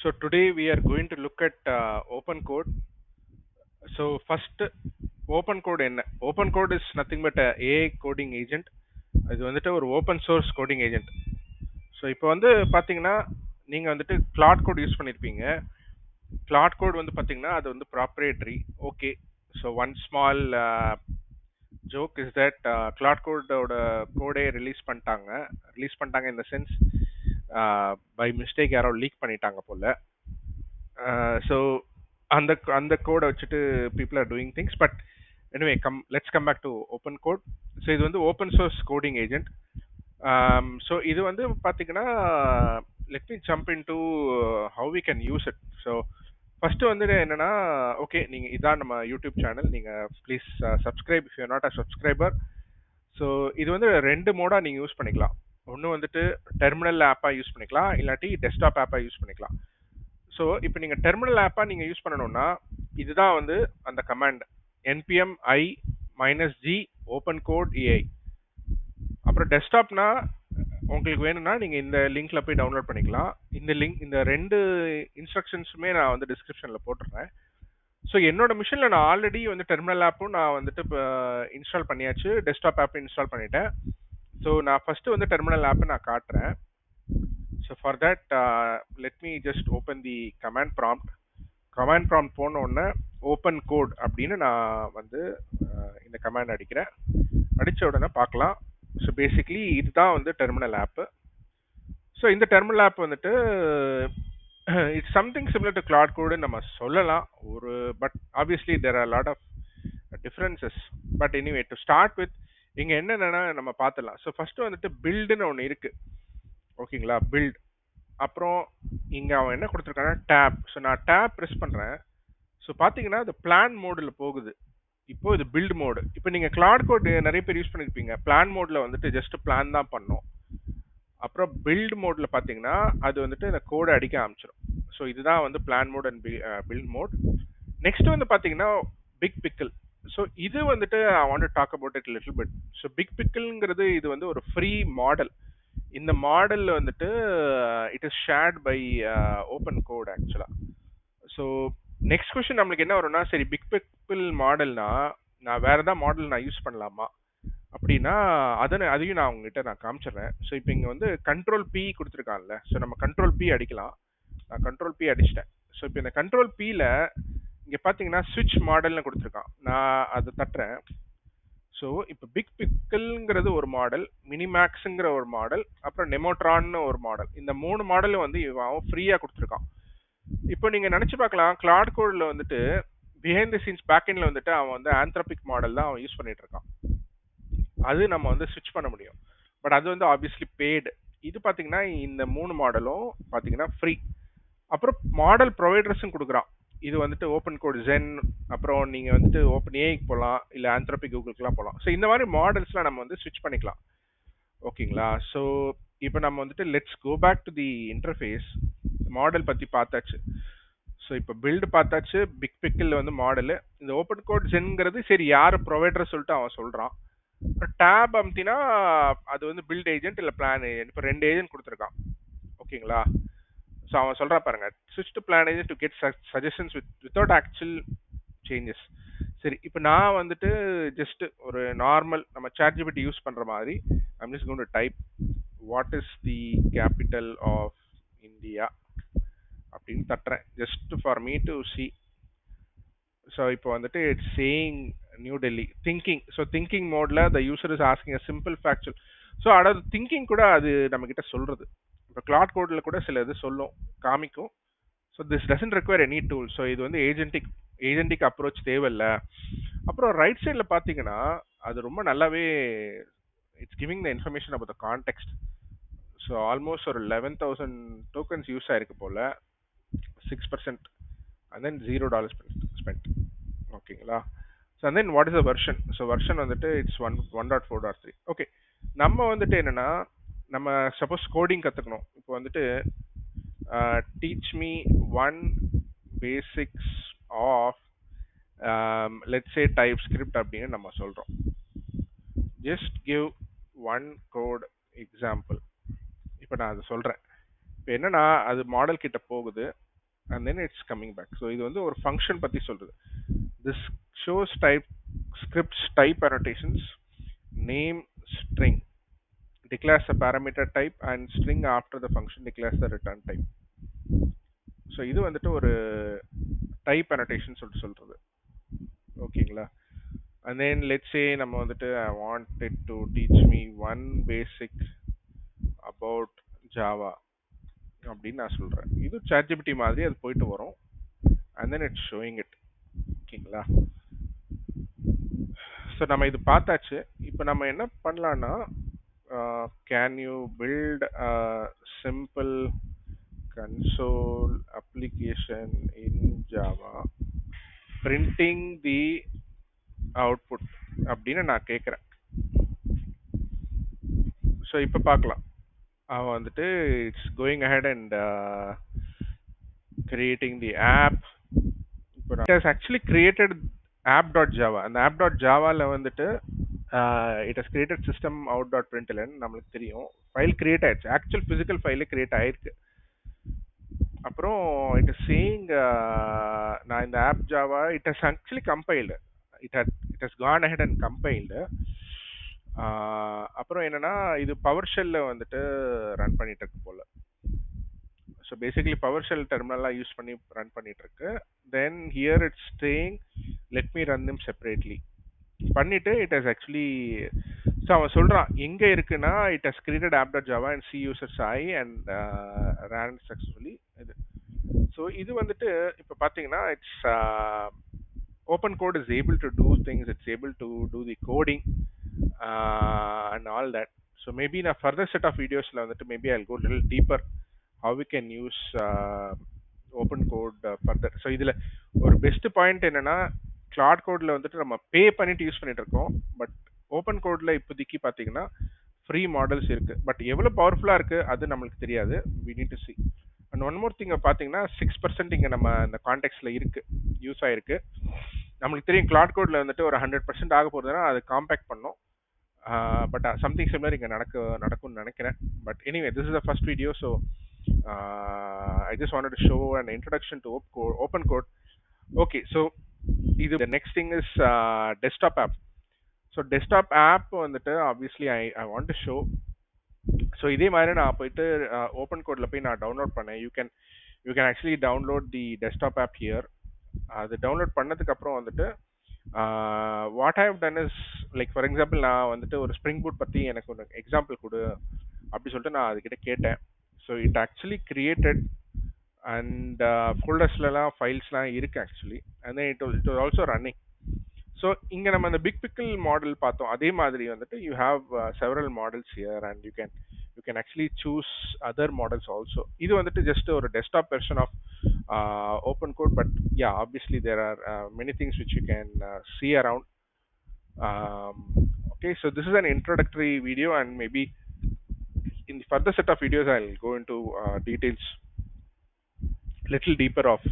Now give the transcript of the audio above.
So today we are going to look at open code. So first, open code என்ன open code is nothing but a AI coding agent. இது வந்துட்டு ஒரு open source coding agent. So இப்போ வந்து பார்த்தீங்கன்னா நீங்கள் வந்துட்டு Claude code use பண்ணியிருப்பீங்க. கிளாட் கோட் வந்து பார்த்தீங்கன்னா அது வந்து proprietary. Okay, so one small joke is that Claude கோடோட கோடே ரிலீஸ் பண்ணிட்டாங்க இந்த சென்ஸ் பை மிஸ்டேக் யாரோ லீக் பண்ணிட்டாங்க போல. ஸோ அந்த கோடை வச்சுட்டு people are doing things. But anyway let's come back to open code. So இது வந்து open source coding agent. So இது வந்து பார்த்தீங்கன்னா let me jump into how we can use it. So first வந்து என்னன்னா, ஓகே, நீங்கள் இதான் நம்ம யூடியூப் சேனல், நீங்கள் please subscribe if you not a subscriber. So இது வந்து ரெண்டு மோடாக நீங்கள் யூஸ் பண்ணிக்கலாம். ஒன்று வந்துட்டு டெர்மினல் ஆப்பாக யூஸ் பண்ணிக்கலாம், இல்லாட்டி டெஸ்க்டாப் ஆப்பாக யூஸ் பண்ணிக்கலாம். ஸோ இப்போ நீங்கள் டெர்மினல் ஆப்பாக நீங்கள் யூஸ் பண்ணணும்னா இதுதான் வந்து அந்த command npm i -g open code AI. அப்புறம் டெஸ்க்டாப்னா உங்களுக்கு வேணும்னா நீங்கள் இந்த லிங்க்ல போய் டவுன்லோட் பண்ணிக்கலாம். இந்த ரெண்டு இன்ஸ்ட்ரக்ஷன்ஸுமே நான் வந்து டிஸ்கிரிப்ஷனில் போட்டுறேன். ஸோ என்னோட மிஷினில் நான் ஆல்ரெடி வந்து டெர்மினல் ஆப்பும் நான் வந்துட்டு இப்போ இன்ஸ்டால் பண்ணியாச்சு, டெஸ்க்டாப் ஆப்பும் இன்ஸ்டால் பண்ணிட்டேன். ஸோ நான் ஃபர்ஸ்ட் வந்து டெர்மினல் ஆப்பை நான் காட்டுறேன். So for that, let me just open the command prompt. Command prompt போன உடனே open code அப்படின்னு நான் வந்து இந்த கமாண்ட் அடிக்கிறேன். அடிச்ச உடனே பார்க்கலாம். ஸோ பேசிக்லி இதுதான் வந்து டெர்மினல் ஆப். ஸோ இந்த டெர்மினல் ஆப் வந்துட்டு it's something similar to Claude code நம்ம சொல்லலாம். But obviously there are lot of differences. But anyway to start with இங்கே என்னென்னா நம்ம பார்த்துடலாம். ஸோ ஃபர்ஸ்ட் வந்துட்டு பில்டுன்னு ஒன்று இருக்கு, ஓகேங்களா? பில்ட். அப்புறம் இங்கே அவன் என்ன கொடுத்துருக்கானா டேப். ஸோ நான் டேப் ப்ரெஸ் பண்ணுறேன். ஸோ பார்த்தீங்கன்னா அது பிளான் மோடில் போகுது. இப்போ இது பில்ட் மோடு. இப்போ நீங்கள் கிளாட் கோட் நிறைய பேர் யூஸ் பண்ணியிருப்பீங்க. பிளான் மோடில் வந்துட்டு ஜஸ்ட் பிளான் தான் பண்ணோம். அப்புறம் பில்ட் மோடில் பார்த்தீங்கன்னா அது வந்துட்டு இந்த கோடை அடிக்க ஆரம்பிச்சிடும். ஸோ இதுதான் வந்து plan mode and build mode. Next வந்து பார்த்தீங்கன்னா பிக் பிக்கிள். ஸோ இது வந்துட்டு I want to talk about it little bit. So Big பிக்கிள்ங்கிறது இது வந்து ஒரு ஃப்ரீ மாடல். இந்த மாடல் வந்துட்டு it is shared by open code ஆக்சுவலா. ஸோ நெக்ஸ்ட் கொஸ்டின் நம்மளுக்கு என்ன வரும்னா, சரி பிக் பிக்கிள் மாடல்னா நான் வேற ஏதாவது மாடல் நான் யூஸ் பண்ணலாமா அப்படின்னா அதையும் நான் உங்ககிட்ட நான் காமிச்சிடுறேன். ஸோ இப்போ இங்கே வந்து கண்ட்ரோல் பி கொடுத்துருக்கான்ல, ஸோ நம்ம கண்ட்ரோல் பி அடிக்கலாம். நான் கண்ட்ரோல் பி அடிச்சிட்டேன். ஸோ இப்போ இந்த கண்ட்ரோல் பியில் இங்கே பார்த்தீங்கன்னா ஸ்விட்ச் மாடல்னு கொடுத்துருக்கான். நான் அதை தட்டுறேன். ஸோ இப்போ பிக் பிக்கிள்ங்கிறது ஒரு மாடல், மினிமேக்ஸுங்கிற ஒரு மாடல், அப்புறம் நெமோட்ரான்னு ஒரு மாடல். இந்த 3 மாடலும் வந்து அவன் ஃப்ரீயாக கொடுத்துருக்கான். இப்போ நீங்கள் நினச்சி பார்க்கலாம், கிளாட் கோடில் வந்துட்டு பிஹைண்ட் தி சீன்ஸ் பேக்எண்டில் வந்துட்டு அவன் வந்து ஆந்த்ரோபிக் மாடல் தான் அவன் யூஸ் பண்ணிட்டு இருக்கான். அது நம்ம வந்து ஸ்விட்ச் பண்ண முடியும். பட் அது வந்து ஆப்வியஸ்லி பெய்டு. இது பார்த்தீங்கன்னா இந்த 3 மாடலும் பார்த்தீங்கன்னா ஃப்ரீ. அப்புறம் மாடல் ப்ரொவைடர்ஸும் கொடுக்குறான். இது வந்துட்டு ஓப்பன் கோட் ஜென், அப்புறம் நீங்கள் வந்துட்டு ஓப்பன் ஏஐக்கு போகலாம், இல்லை ஆந்த்ரோபிக் கூகுளுக்குலாம் போகலாம். ஸோ இந்த மாதிரி மாடல்ஸ்லாம் நம்ம வந்து ஸ்விட்ச் பண்ணிக்கலாம், ஓகேங்களா? ஸோ இப்போ நம்ம வந்துட்டு let's go back to the interface. Model பற்றி பார்த்தாச்சு. ஸோ இப்போ பில்டு பார்த்தாச்சு, பிக் பிக்கில் வந்து மாடலு. இந்த ஓப்பன் கோட் ஜென்ங்கிறது சரி யார் ப்ரொவைடர் சொல்லிட்டு அவன் சொல்கிறான். டேப் அமுத்தினா அது வந்து பில்ட் ஏஜென்ட் இல்லை பிளான் ஏஜென்ட். இப்போ 2 ஏஜென்ட் கொடுத்துருக்கான், ஓகேங்களா? ஸோ அவன் சொல்கிறா பாருங்க, ஸ்விட்ச் to plan agent to get suggestions without actual changes. சரி, இப்போ நான் வந்துட்டு ஜஸ்ட் ஒரு நார்மல் நம்ம ChatGPT யூஸ் பண்ணுற மாதிரி I'm just going to type what is the capital of India அப்படின்னு தட்டுறேன், just for me to see. So இப்போ வந்துட்டு it's saying New Delhi thinking. So thinking மோட்ல the user is asking a simple factual. So அதாவது திங்கிங் கூட அது நம்மக்கிட்ட சொல்கிறது. இப்போ கிளாட் கோடில் கூட சில இது சொல்லும், காமிக்கும். So this doesn't require any tool. So இது வந்து ஏஜென்டிக் அப்ரோச் தேவையில்லை. அப்புறம் ரைட் சைடில் பார்த்தீங்கன்னா அது ரொம்ப நல்லாவே it's giving the information about the context. So almost ஒரு 11,000 டோக்கன்ஸ் யூஸ் ஆயிருக்கு போல், 6% and then $0 spent, ஓகேங்களா? So and then what is the version? So version வந்துட்டு இட்ஸ் 1.4.3. ஓகே, நம்ம வந்துட்டு என்னென்னா, நம்ம சப்போஸ் கோடிங் கற்றுக்கணும். இப்போ வந்துட்டு teach me 1 basics of let's say TypeScript அப்படின்னு நம்ம சொல்கிறோம். Just give 1 code example. இப்போ நான் அதை சொல்கிறேன். இப்போ என்னன்னா அது மாடல் கிட்ட போகுது and then it's coming back. So இது வந்து ஒரு ஃபங்க்ஷன் பத்தி சொல்றது. This shows type scripts type annotations, name string, declares a parameter type and string after the function declares the return type. So இது வந்துட்டு ஒரு type annotation சொல்லிட்டு சொல்றது. ஓகேங்களா? And then let's say நம்ம வந்துட்டு I want it to teach me one basic about Java அப்படின்னு நான் சொல்றேன். இது ChatGPT மாதிரி அது போயிட்டு வரும் and then it's showing it. ஓகேங்களா? ஸோ நம்ம இது பார்த்தாச்சு. இப்போ நம்ம என்ன பண்ணலான்னா can you build simple console application in Java printing the output அப்படின்னு நான் கேட்குறேன். ஸோ இப்போ பார்க்கலாம். அவன் வந்துட்டு it's going ahead and creating the app. இப்போ it has actually created app.java. அந்த app.javaல வந்துட்டு it has created system out.println நம்மளுக்கு தெரியும். ஃபைல் கிரியேட் ஆயிடுச்சு. ஆக்சுவல் பிசிக்கல் ஃபைலே கிரியேட் ஆயிருக்கு. அப்புறம் இட் இஸ் சேயிங் நான் இந்த of Java it has actually compiled. It has gone ahead and compiled. அப்புறம் என்னன்னா இது பவர் ஷெல்ல வந்துட்டு ரன் பண்ணிட்டு இருக்கு போல. ஸோ பேசிக்கலி பவர் ஷெல் டெர்மினல்லாம் யூஸ் பண்ணி ரன் பண்ணிட்டு இருக்கு. Then here it's staying let me run them separately பண்ணிட்டு இட் ஹஸ் ஆக்சுவலி ஸோ அவன் சொல்றான் எங்க இருக்குன்னா it has created app.java and C users I and ran successfully. இது ஸோ இது வந்துட்டு இப்போ பார்த்தீங்கன்னா it's open code is able to do things, it's able to do the coding and all that. So maybe in a further set of videos maybe I'll go a little deeper how we can use open code further. So இதுல ஒரு best point என்னன்னா Claude கோட்ல வந்துட்டு நம்ம பே பண்ணிட்டு use பண்ணிட்டு இருக்கோம். But open கோட்ல இப்போதைக்கு பார்த்தீங்கன்னா ஃப்ரீ மாடல்ஸ் இருக்கு. பட் எவ்வளவு பவர்ஃபுல்லா இருக்கு அது நம்மளுக்கு தெரியாது. we need to see. And one more thing பார்த்தீங்கன்னா 6% இங்கே நம்ம இந்த கான்டெக்ட்ல இருக்கு யூஸ் ஆயிருக்கு. நம்மளுக்கு தெரியும் கிளாட் கோட்ல வந்துட்டு ஒரு 100% ஆக போறதுன்னா அது காம்பேக்ட் பண்ணும். பட் சம்திங் சிமிலர் இங்கே நடக்கும்னு நினைக்கிறேன். But anyway this is the first video. So I just wanted to show an introduction to open code. Okay, so the next thing is desktop app. So desktop app வந்துட்டு obviously I want to show. So இதே மாதிரி நான் போயிட்டு open கோட்ல போய் நான் download பண்ணேன். you can actually download the desktop app here. அது டவுன்லோட் பண்ணதுக்கு அப்புறம் வந்துட்டு what I have done is like for example நான் வந்துட்டு ஒரு ஸ்ப்ரிங் பூட் பத்தி எனக்கு ஒரு எக்ஸாம்பிள் கொடு அப்படி சொல்லிட்டு நான் அதுகிட்ட கேட்டேன். So it actually created and ஃபோல்டர்ஸ்லாம் ஃபைல்ஸ்லாம் இருக்கு actually. And then it was also running. So இங்கே நம்ம அந்த பிக் பிக்கிள் மாடல் பார்த்தோம். அதே மாதிரி வந்துட்டு you have several models here and you can actually choose other models also. இது வந்துட்டு ஜஸ்ட் ஒரு desktop version of open code, but yeah, obviously there are many things which you can see around. Okay, so this is an introductory video, and maybe in the further set of videos I'll go into details little deeper of